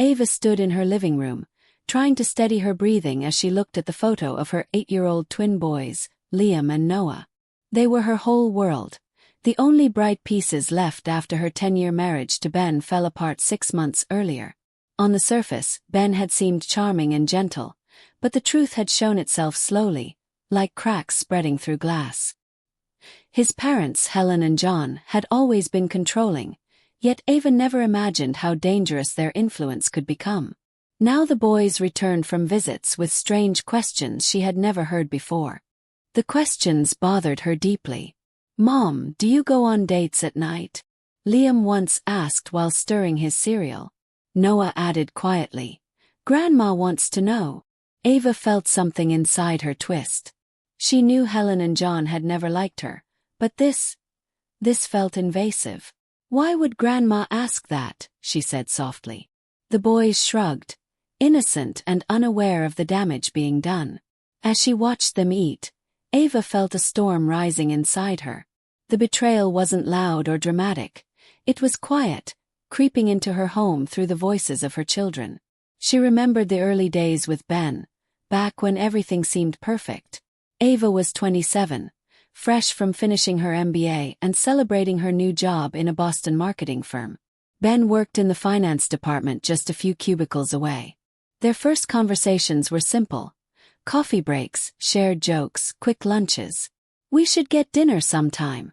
Ava stood in her living room, trying to steady her breathing as she looked at the photo of her 8-year-old twin boys, Liam and Noah. They were her whole world. The only bright pieces left after her 10-year marriage to Ben fell apart 6 months earlier. On the surface, Ben had seemed charming and gentle, but the truth had shown itself slowly, like cracks spreading through glass. His parents, Helen and John, had always been controlling, yet Ava never imagined how dangerous their influence could become. Now the boys returned from visits with strange questions she had never heard before. The questions bothered her deeply. "Mom, do you go on dates at night?" Liam once asked while stirring his cereal. Noah added quietly, "Grandma wants to know." Ava felt something inside her twist. She knew Helen and John had never liked her, but this felt invasive. "Why would Grandma ask that?" she said softly. The boys shrugged, innocent and unaware of the damage being done. As she watched them eat, Ava felt a storm rising inside her. The betrayal wasn't loud or dramatic. It was quiet, creeping into her home through the voices of her children. She remembered the early days with Ben, back when everything seemed perfect. Ava was 27, fresh from finishing her MBA and celebrating her new job in a Boston marketing firm. Ben worked in the finance department just a few cubicles away. Their first conversations were simple. Coffee breaks, shared jokes, quick lunches. "We should get dinner sometime,"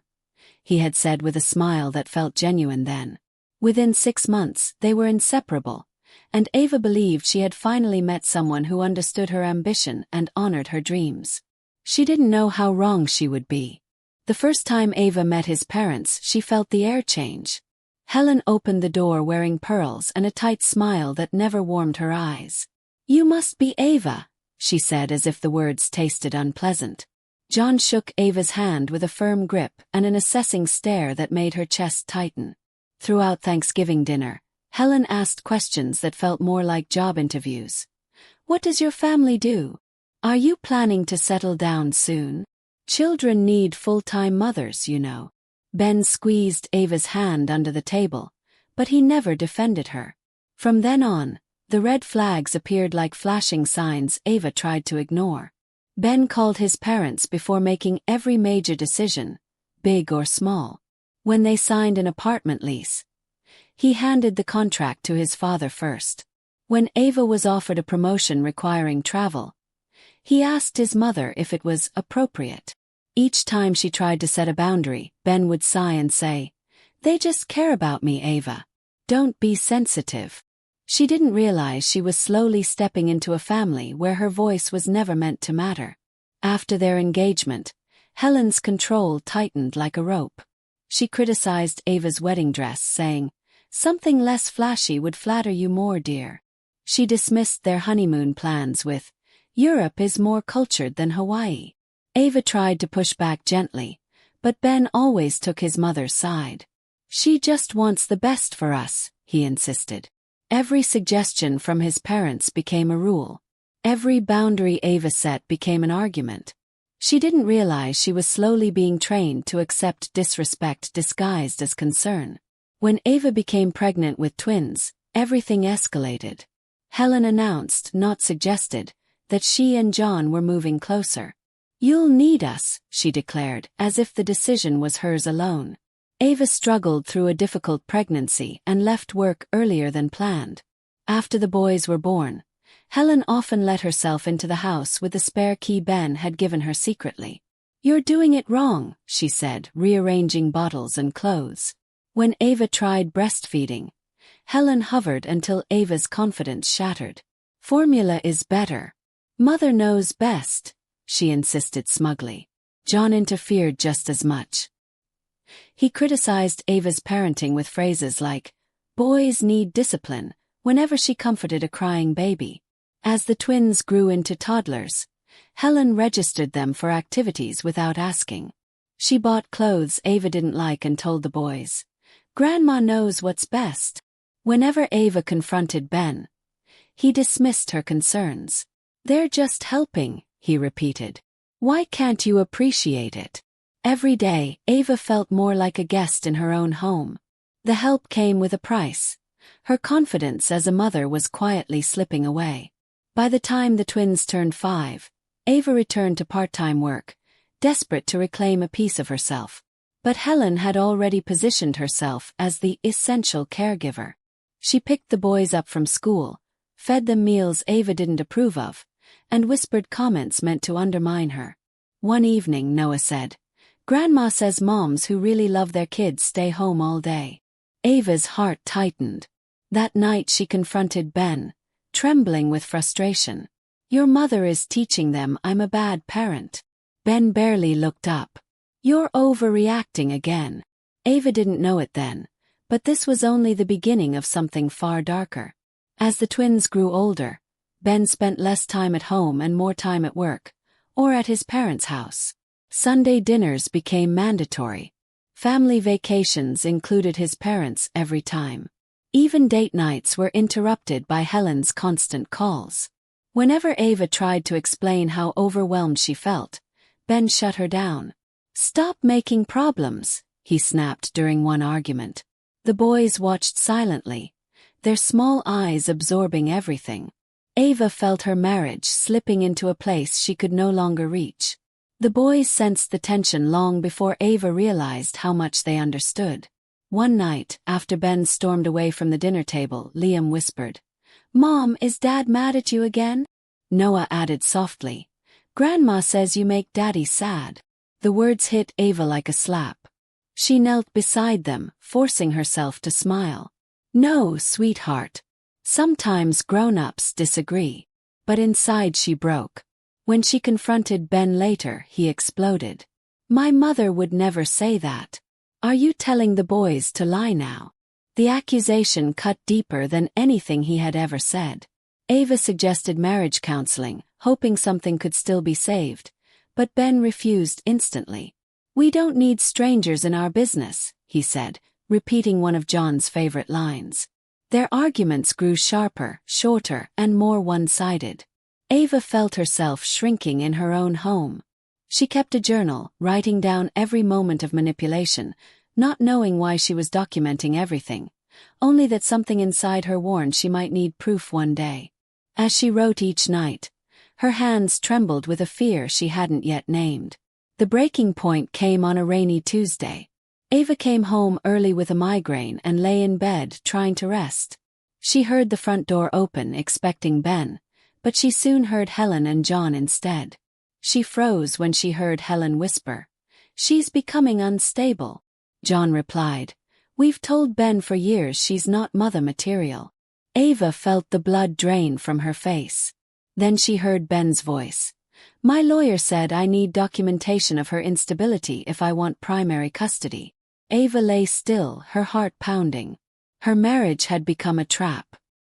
he had said with a smile that felt genuine then. Within 6 months, they were inseparable, and Ava believed she had finally met someone who understood her ambition and honored her dreams. She didn't know how wrong she would be. The first time Ava met his parents, she felt the air change. Helen opened the door wearing pearls and a tight smile that never warmed her eyes. "You must be Ava," she said as if the words tasted unpleasant. John shook Ava's hand with a firm grip and an assessing stare that made her chest tighten. Throughout Thanksgiving dinner, Helen asked questions that felt more like job interviews. "What does your family do? Are you planning to settle down soon? Children need full-time mothers, you know." Ben squeezed Ava's hand under the table, but he never defended her. From then on, the red flags appeared like flashing signs Ava tried to ignore. Ben called his parents before making every major decision, big or small. When they signed an apartment lease, he handed the contract to his father first. When Ava was offered a promotion requiring travel, he asked his mother if it was appropriate. Each time she tried to set a boundary, Ben would sigh and say, "They just care about me, Ava. Don't be sensitive." She didn't realize she was slowly stepping into a family where her voice was never meant to matter. After their engagement, Helen's control tightened like a rope. She criticized Ava's wedding dress, saying, "Something less flashy would flatter you more, dear." She dismissed their honeymoon plans with, "Europe is more cultured than Hawaii." Ava tried to push back gently, but Ben always took his mother's side. "She just wants the best for us," he insisted. Every suggestion from his parents became a rule. Every boundary Ava set became an argument. She didn't realize she was slowly being trained to accept disrespect disguised as concern. When Ava became pregnant with twins, everything escalated. Helen announced, not suggested, that she and John were moving closer. "You'll need us," she declared, as if the decision was hers alone. Ava struggled through a difficult pregnancy and left work earlier than planned. After the boys were born, Helen often let herself into the house with the spare key Ben had given her secretly. "You're doing it wrong," she said, rearranging bottles and clothes. When Ava tried breastfeeding, Helen hovered until Ava's confidence shattered. "Formula is better. Mother knows best," she insisted smugly. John interfered just as much. He criticized Ava's parenting with phrases like, "Boys need discipline," whenever she comforted a crying baby. As the twins grew into toddlers, Helen registered them for activities without asking. She bought clothes Ava didn't like and told the boys, "Grandma knows what's best." Whenever Ava confronted Ben, he dismissed her concerns. "They're just helping," he repeated. "Why can't you appreciate it?" Every day, Ava felt more like a guest in her own home. The help came with a price, Her confidence as a mother was quietly slipping away. By the time the twins turned 5, Ava returned to part-time work, desperate to reclaim a piece of herself. But Helen had already positioned herself as the essential caregiver. She picked the boys up from school, fed them meals Ava didn't approve of, and whispered comments meant to undermine her. One evening, Noah said, "Grandma says moms who really love their kids stay home all day." Ava's heart tightened. That night she confronted Ben, trembling with frustration. "Your mother is teaching them I'm a bad parent." Ben barely looked up. "You're overreacting again." Ava didn't know it then, but this was only the beginning of something far darker. As the twins grew older, Ben spent less time at home and more time at work, or at his parents' house. Sunday dinners became mandatory. Family vacations included his parents every time. Even date nights were interrupted by Helen's constant calls. Whenever Ava tried to explain how overwhelmed she felt, Ben shut her down. "Stop making problems," he snapped during one argument. The boys watched silently, their small eyes absorbing everything. Ava felt her marriage slipping into a place she could no longer reach. The boys sensed the tension long before Ava realized how much they understood. One night, after Ben stormed away from the dinner table, Liam whispered, "Mom, is Dad mad at you again?" Noah added softly, "Grandma says you make Daddy sad." The words hit Ava like a slap. She knelt beside them, forcing herself to smile. "No, sweetheart. Sometimes grown-ups disagree." But inside she broke. When she confronted Ben later, he exploded. "My mother would never say that. Are you telling the boys to lie now?" The accusation cut deeper than anything he had ever said. Ava suggested marriage counseling, hoping something could still be saved, but Ben refused instantly. "We don't need strangers in our business," he said, repeating one of John's favorite lines. Their arguments grew sharper, shorter, and more one-sided. Ava felt herself shrinking in her own home. She kept a journal, writing down every moment of manipulation, not knowing why she was documenting everything, only that something inside her warned she might need proof one day. As she wrote each night, her hands trembled with a fear she hadn't yet named. The breaking point came on a rainy Tuesday. Ava came home early with a migraine and lay in bed trying to rest. She heard the front door open, expecting Ben, but she soon heard Helen and John instead. She froze when she heard Helen whisper, "She's becoming unstable." John replied, "We've told Ben for years she's not mother material." Ava felt the blood drain from her face. Then she heard Ben's voice. "My lawyer said I need documentation of her instability if I want primary custody." Ava lay still, her heart pounding. Her marriage had become a trap.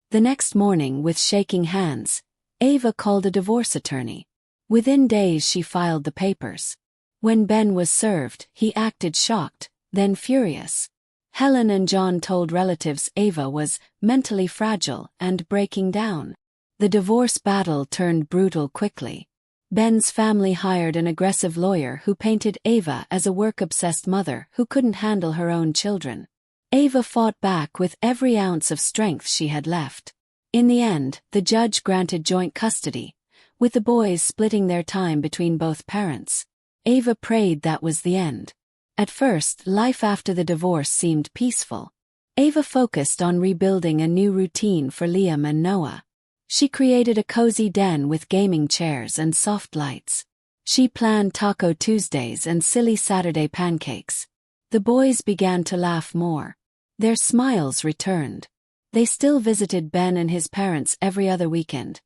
The next morning, with shaking hands, Ava called a divorce attorney. Within days she filed the papers. When Ben was served, he acted shocked, then furious. Helen and John told relatives Ava was mentally fragile and breaking down. The divorce battle turned brutal quickly. Ben's family hired an aggressive lawyer who painted Ava as a work-obsessed mother who couldn't handle her own children. Ava fought back with every ounce of strength she had left. In the end, the judge granted joint custody, with the boys splitting their time between both parents. Ava prayed that was the end. At first, life after the divorce seemed peaceful. Ava focused on rebuilding a new routine for Liam and Noah. She created a cozy den with gaming chairs and soft lights. She planned Taco Tuesdays and silly Saturday pancakes. The boys began to laugh more. Their smiles returned. They still visited Ben and his parents every other weekend,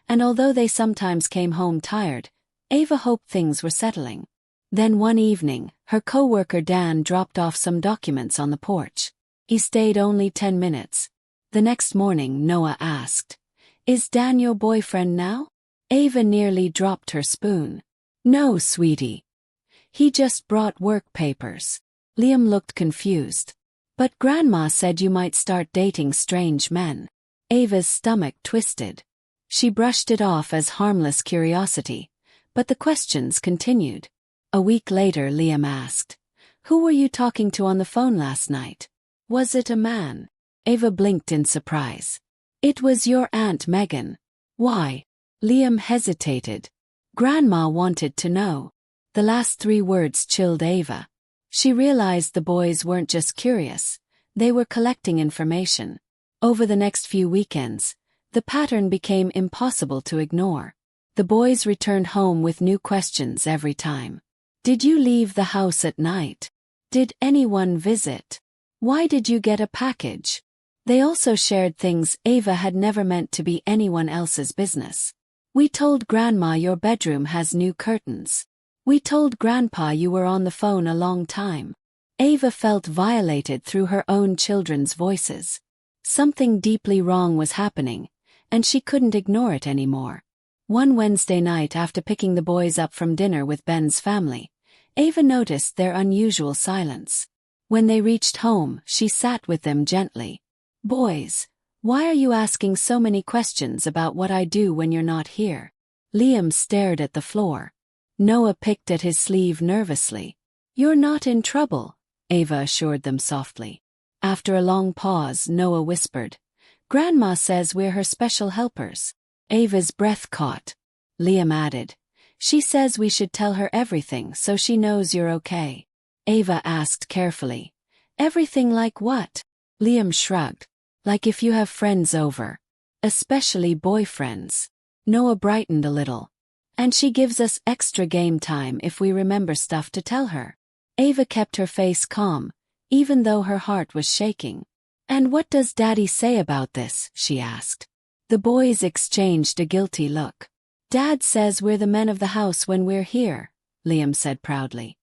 and although they sometimes came home tired, Ava hoped things were settling. Then one evening, her co-worker Dan dropped off some documents on the porch. He stayed only 10 minutes. The next morning, Noah asked, "Is Dan your boyfriend now?" Ava nearly dropped her spoon. "No, sweetie. He just brought work papers." Liam looked confused. "But Grandma said you might start dating strange men." Ava's stomach twisted. She brushed it off as harmless curiosity, but the questions continued. A week later, Liam asked, "Who were you talking to on the phone last night? Was it a man?" Ava blinked in surprise. It was your Aunt Megan. Why? Liam hesitated. Grandma wanted to know. The last 3 words chilled Ava. She realized the boys weren't just curious, they were collecting information. Over the next few weekends, the pattern became impossible to ignore. The boys returned home with new questions every time. Did you leave the house at night? Did anyone visit? Why did you get a package? They also shared things Ava had never meant to be anyone else's business. We told Grandma your bedroom has new curtains. We told Grandpa you were on the phone a long time. Ava felt violated through her own children's voices. Something deeply wrong was happening, and she couldn't ignore it anymore. One Wednesday night after picking the boys up from dinner with Ben's family, Ava noticed their unusual silence. When they reached home, she sat with them gently. Boys, why are you asking so many questions about what I do when you're not here? Liam stared at the floor. Noah picked at his sleeve nervously. You're not in trouble, Ava assured them softly. After a long pause, Noah whispered, Grandma says we're her special helpers. Ava's breath caught. Liam added, she says we should tell her everything so she knows you're okay. Ava asked carefully, everything like what? Liam shrugged, like if you have friends over. Especially boyfriends. Noah brightened a little. And she gives us extra game time if we remember stuff to tell her. Ava kept her face calm, even though her heart was shaking. And what does Daddy say about this? She asked. The boys exchanged a guilty look. Dad says we're the men of the house when we're here, Liam said proudly.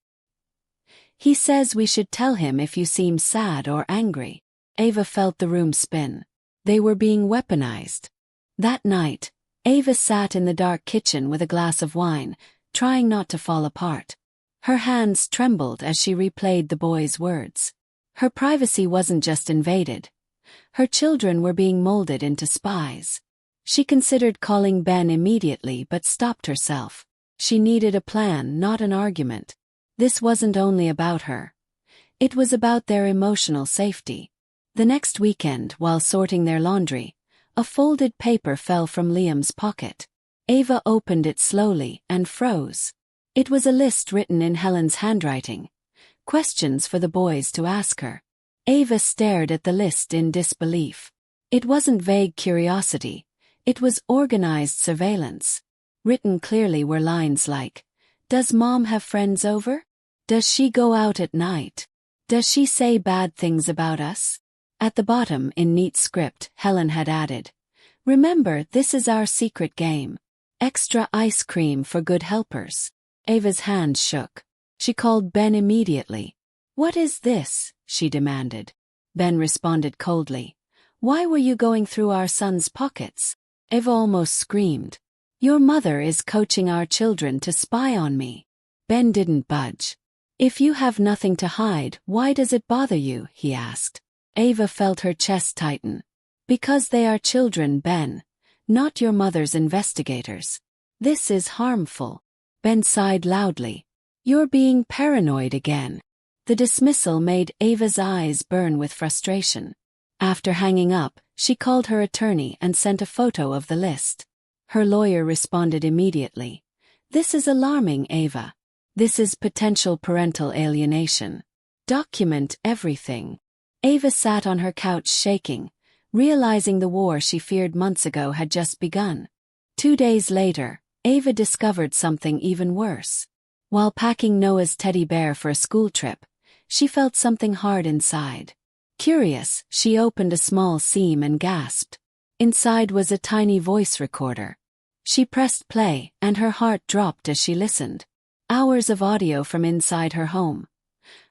He says we should tell him if you seem sad or angry. Ava felt the room spin. They were being weaponized. That night, Ava sat in the dark kitchen with a glass of wine, trying not to fall apart. Her hands trembled as she replayed the boys' words. Her privacy wasn't just invaded. Her children were being molded into spies. She considered calling Ben immediately but stopped herself. She needed a plan, not an argument. This wasn't only about her. It was about their emotional safety. The next weekend, while sorting their laundry, a folded paper fell from Liam's pocket. Ava opened it slowly and froze. It was a list written in Helen's handwriting. Questions for the boys to ask her. Ava stared at the list in disbelief. It wasn't vague curiosity. It was organized surveillance. Written clearly were lines like, does Mom have friends over? Does she go out at night? Does she say bad things about us? At the bottom, in neat script, Helen had added, remember, this is our secret game. Extra ice cream for good helpers. Ava's hand shook. She called Ben immediately. What is this? She demanded. Ben responded coldly. Why were you going through our son's pockets? Ava almost screamed. Your mother is coaching our children to spy on me. Ben didn't budge. If you have nothing to hide, why does it bother you? He asked. Ava felt her chest tighten. Because they are children, Ben. Not your mother's investigators. This is harmful. Ben sighed loudly. You're being paranoid again. The dismissal made Ava's eyes burn with frustration. After hanging up, she called her attorney and sent a photo of the list. Her lawyer responded immediately. This is alarming, Ava. This is potential parental alienation. Document everything. Ava sat on her couch shaking, realizing the war she feared months ago had just begun. 2 days later, Ava discovered something even worse. While packing Noah's teddy bear for a school trip, she felt something hard inside. Curious, she opened a small seam and gasped. Inside was a tiny voice recorder. She pressed play, and her heart dropped as she listened. Hours of audio from inside her home.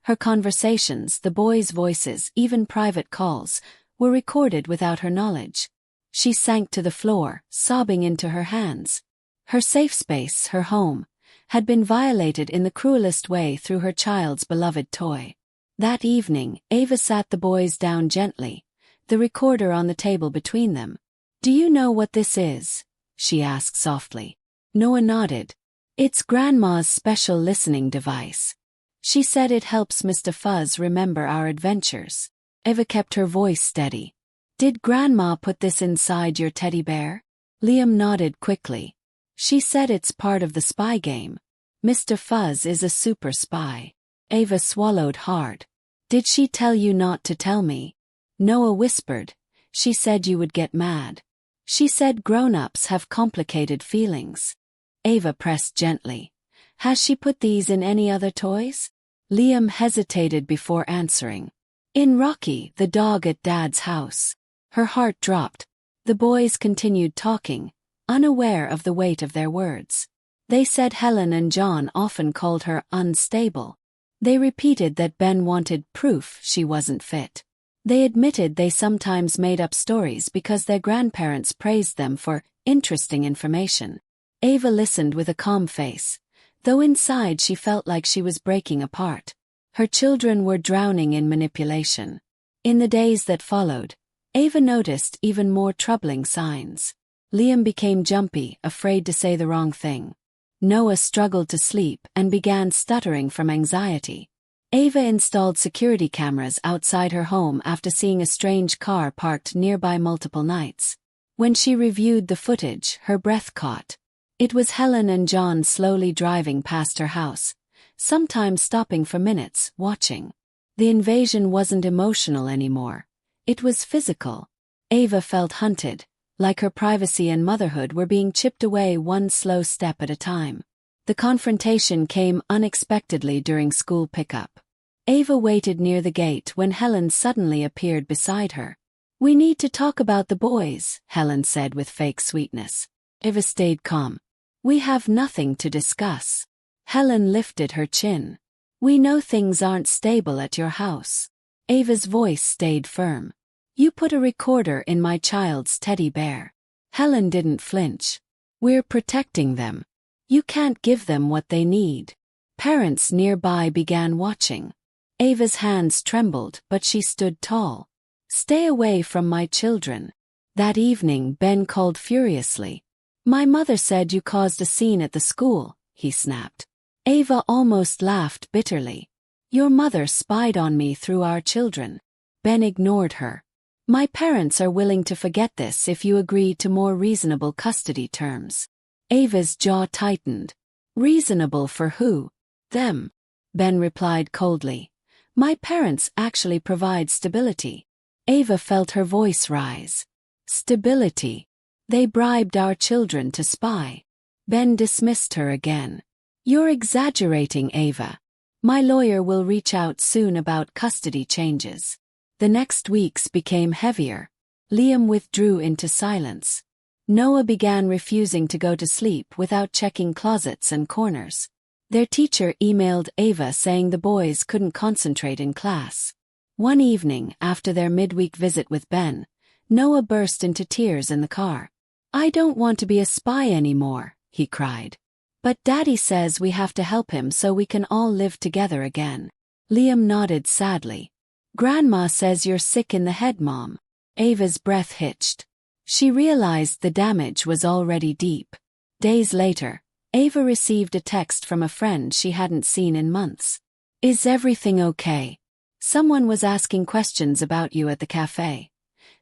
Her conversations, the boys' voices, even private calls, were recorded without her knowledge. She sank to the floor, sobbing into her hands. Her safe space, her home, had been violated in the cruelest way through her child's beloved toy. That evening, Ava sat the boys down gently, the recorder on the table between them. Do you know what this is? She asked softly. Noah nodded. It's Grandma's special listening device. She said it helps Mr. Fuzz remember our adventures. Ava kept her voice steady. Did Grandma put this inside your teddy bear? Liam nodded quickly. She said it's part of the spy game. Mr. Fuzz is a super spy. Ava swallowed hard. Did she tell you not to tell me? Noah whispered. She said you would get mad. She said grown-ups have complicated feelings. Ava pressed gently. Has she put these in any other toys? Liam hesitated before answering. In Rocky, the dog at Dad's house. Her heart dropped. The boys continued talking, unaware of the weight of their words. They said Helen and John often called her unstable. They repeated that Ben wanted proof she wasn't fit. They admitted they sometimes made up stories because their grandparents praised them for interesting information. Ava listened with a calm face, though inside she felt like she was breaking apart. Her children were drowning in manipulation. In the days that followed, Ava noticed even more troubling signs. Liam became jumpy, afraid to say the wrong thing. Noah struggled to sleep and began stuttering from anxiety. Ava installed security cameras outside her home after seeing a strange car parked nearby multiple nights. When she reviewed the footage, her breath caught. It was Helen and John slowly driving past her house, sometimes stopping for minutes, watching. The invasion wasn't emotional anymore. It was physical. Ava felt hunted, like her privacy and motherhood were being chipped away one slow step at a time. The confrontation came unexpectedly during school pickup. Ava waited near the gate when Helen suddenly appeared beside her. We need to talk about the boys, Helen said with fake sweetness. Ava stayed calm. We have nothing to discuss. Helen lifted her chin. We know things aren't stable at your house. Ava's voice stayed firm. You put a recorder in my child's teddy bear. Helen didn't flinch. We're protecting them. You can't give them what they need. Parents nearby began watching. Ava's hands trembled, but she stood tall. Stay away from my children. That evening Ben called furiously. My mother said you caused a scene at the school, he snapped. Ava almost laughed bitterly. Your mother spied on me through our children. Ben ignored her. My parents are willing to forget this if you agree to more reasonable custody terms. Ava's jaw tightened. Reasonable for who? Them. Ben replied coldly. My parents actually provide stability. Ava felt her voice rise. Stability. They bribed our children to spy. Ben dismissed her again. You're exaggerating, Ava. My lawyer will reach out soon about custody changes. The next weeks became heavier. Liam withdrew into silence. Noah began refusing to go to sleep without checking closets and corners. Their teacher emailed Ava saying the boys couldn't concentrate in class. One evening, after their midweek visit with Ben, Noah burst into tears in the car. I don't want to be a spy anymore, he cried. But Daddy says we have to help him so we can all live together again. Liam nodded sadly. Grandma says you're sick in the head, Mom. Ava's breath hitched. She realized the damage was already deep. Days later, Ava received a text from a friend she hadn't seen in months. Is everything okay? Someone was asking questions about you at the cafe.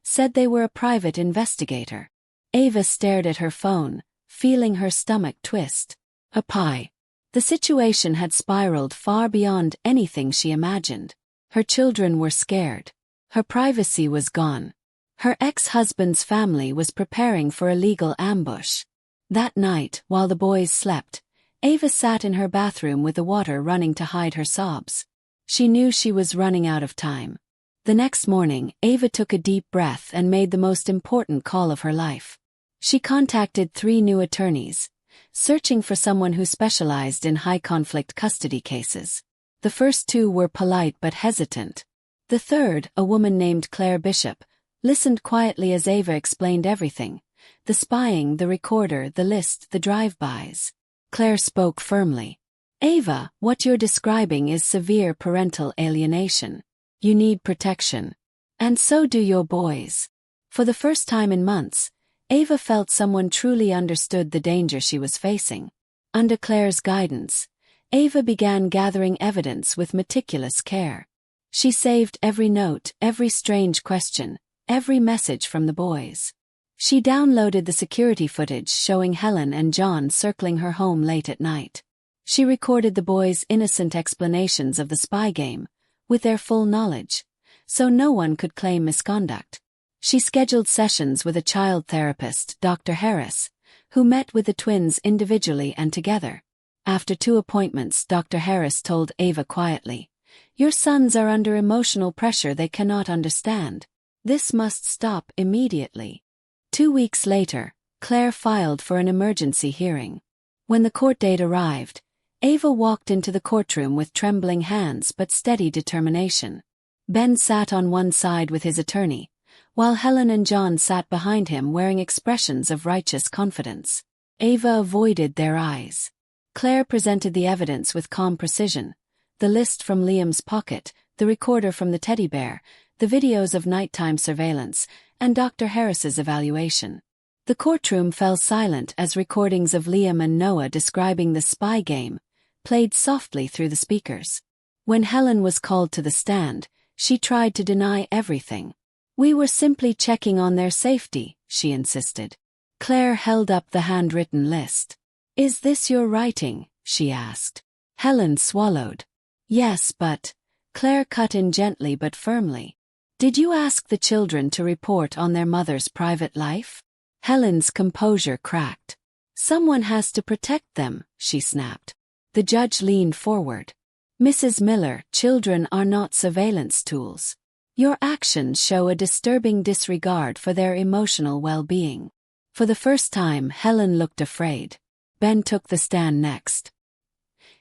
Said they were a private investigator. Ava stared at her phone, feeling her stomach twist. A pie. The situation had spiraled far beyond anything she imagined. Her children were scared. Her privacy was gone. Her ex-husband's family was preparing for a legal ambush. That night, while the boys slept, Ava sat in her bathroom with the water running to hide her sobs. She knew she was running out of time. The next morning, Ava took a deep breath and made the most important call of her life. She contacted 3 new attorneys, searching for someone who specialized in high-conflict custody cases. The first 2 were polite but hesitant. The third, a woman named Claire Bishop, listened quietly as Ava explained everything. The spying, the recorder, the list, the drive-bys. Claire spoke firmly. Ava, what you're describing is severe parental alienation. You need protection. And so do your boys. For the first time in months, Ava felt someone truly understood the danger she was facing. Under Claire's guidance, Ava began gathering evidence with meticulous care. She saved every note, every strange question, every message from the boys. She downloaded the security footage showing Helen and John circling her home late at night. She recorded the boys' innocent explanations of the spy game, with their full knowledge, so no one could claim misconduct. She scheduled sessions with a child therapist, Dr. Harris, who met with the twins individually and together. After 2 appointments, Dr. Harris told Ava quietly, "Your sons are under emotional pressure they cannot understand. This must stop immediately." 2 weeks later, Claire filed for an emergency hearing. When the court date arrived, Ava walked into the courtroom with trembling hands but steady determination. Ben sat on one side with his attorney, while Helen and John sat behind him wearing expressions of righteous confidence. Ava avoided their eyes. Claire presented the evidence with calm precision: the list from Liam's pocket, the recorder from the teddy bear, the videos of nighttime surveillance, and Dr. Harris's evaluation. The courtroom fell silent as recordings of Liam and Noah describing the spy game played softly through the speakers. When Helen was called to the stand, she tried to deny everything. "We were simply checking on their safety," she insisted. Claire held up the handwritten list. "Is this your writing?" she asked. Helen swallowed. "Yes, but..." Claire cut in gently but firmly. "Did you ask the children to report on their mother's private life?" Helen's composure cracked. "Someone has to protect them," she snapped. The judge leaned forward. "Mrs. Miller, children are not surveillance tools. Your actions show a disturbing disregard for their emotional well-being." For the first time, Helen looked afraid. Ben took the stand next.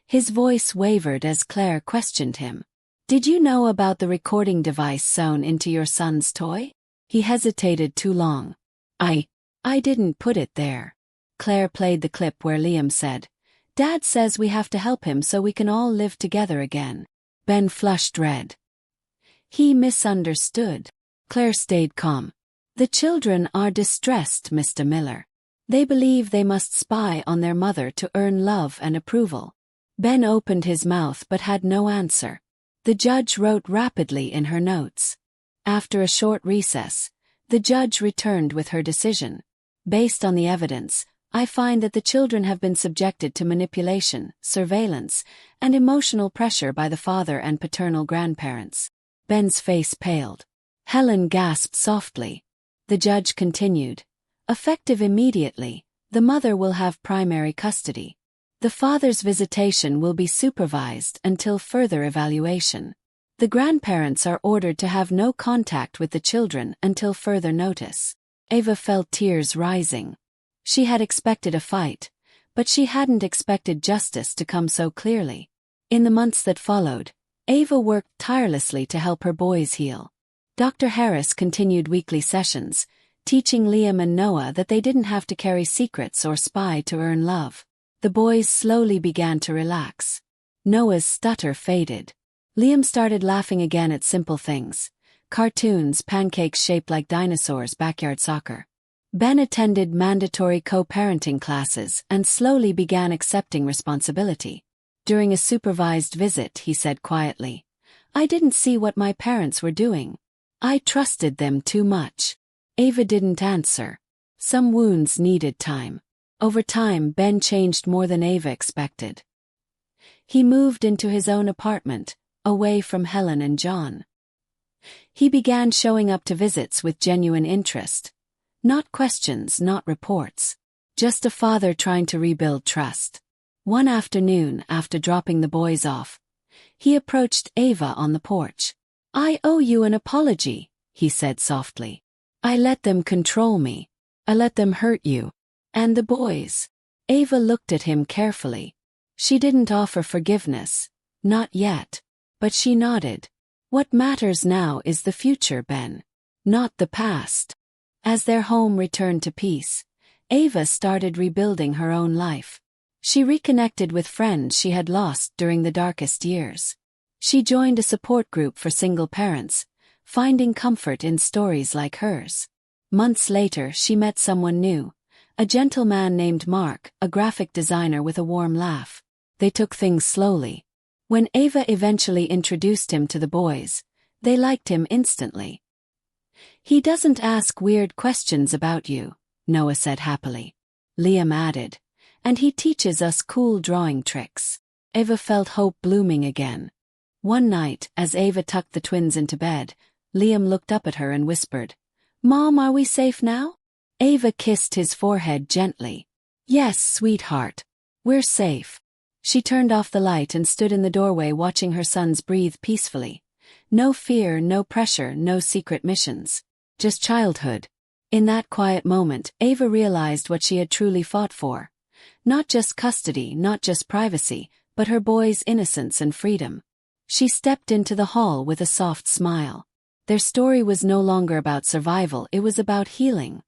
His voice wavered as Claire questioned him. "Did you know about the recording device sewn into your son's toy?" He hesitated too long. I didn't put it there." Claire played the clip where Liam said, "Dad says we have to help him so we can all live together again." Ben flushed red. He misunderstood. Claire stayed calm. "The children are distressed, Mr. Miller. They believe they must spy on their mother to earn love and approval." Ben opened his mouth but had no answer. The judge wrote rapidly in her notes. After a short recess, the judge returned with her decision. "Based on the evidence, I find that the children have been subjected to manipulation, surveillance, and emotional pressure by the father and paternal grandparents." Ben's face paled. Helen gasped softly. The judge continued, "Effective immediately, the mother will have primary custody. The father's visitation will be supervised until further evaluation. The grandparents are ordered to have no contact with the children until further notice." Ava felt tears rising. She had expected a fight, but she hadn't expected justice to come so clearly. In the months that followed, Ava worked tirelessly to help her boys heal. Dr. Harris continued weekly sessions, teaching Liam and Noah that they didn't have to carry secrets or spy to earn love. The boys slowly began to relax. Noah's stutter faded. Liam started laughing again at simple things: cartoons, pancakes shaped like dinosaurs, backyard soccer. Ben attended mandatory co-parenting classes and slowly began accepting responsibility. During a supervised visit, he said quietly, "I didn't see what my parents were doing. I trusted them too much." Ava didn't answer. Some wounds needed time. Over time, Ben changed more than Ava expected. He moved into his own apartment, away from Helen and John. He began showing up to visits with genuine interest. Not questions, not reports. Just a father trying to rebuild trust. One afternoon, after dropping the boys off, he approached Ava on the porch. "I owe you an apology," he said softly. "I let them control me. I let them hurt you. And the boys." Ava looked at him carefully. She didn't offer forgiveness. Not yet. But she nodded. "What matters now is the future, Ben. Not the past." As their home returned to peace, Ava started rebuilding her own life. She reconnected with friends she had lost during the darkest years. She joined a support group for single parents, finding comfort in stories like hers. Months later, she met someone new, a gentleman named Mark, a graphic designer with a warm laugh. They took things slowly. When Ava eventually introduced him to the boys, they liked him instantly. He doesn't ask weird questions about you, Noah said happily. Liam added, and he teaches us cool drawing tricks. Ava felt hope blooming again. One night, as Ava tucked the twins into bed, Liam looked up at her and whispered, "Mom, are we safe now?" Ava kissed his forehead gently. "Yes, sweetheart. We're safe." She turned off the light and stood in the doorway watching her sons breathe peacefully. No fear, no pressure, no secret missions. Just childhood. In that quiet moment, Ava realized what she had truly fought for. Not just custody, not just privacy, but her boys' innocence and freedom. She stepped into the hall with a soft smile. Their story was no longer about survival, it was about healing.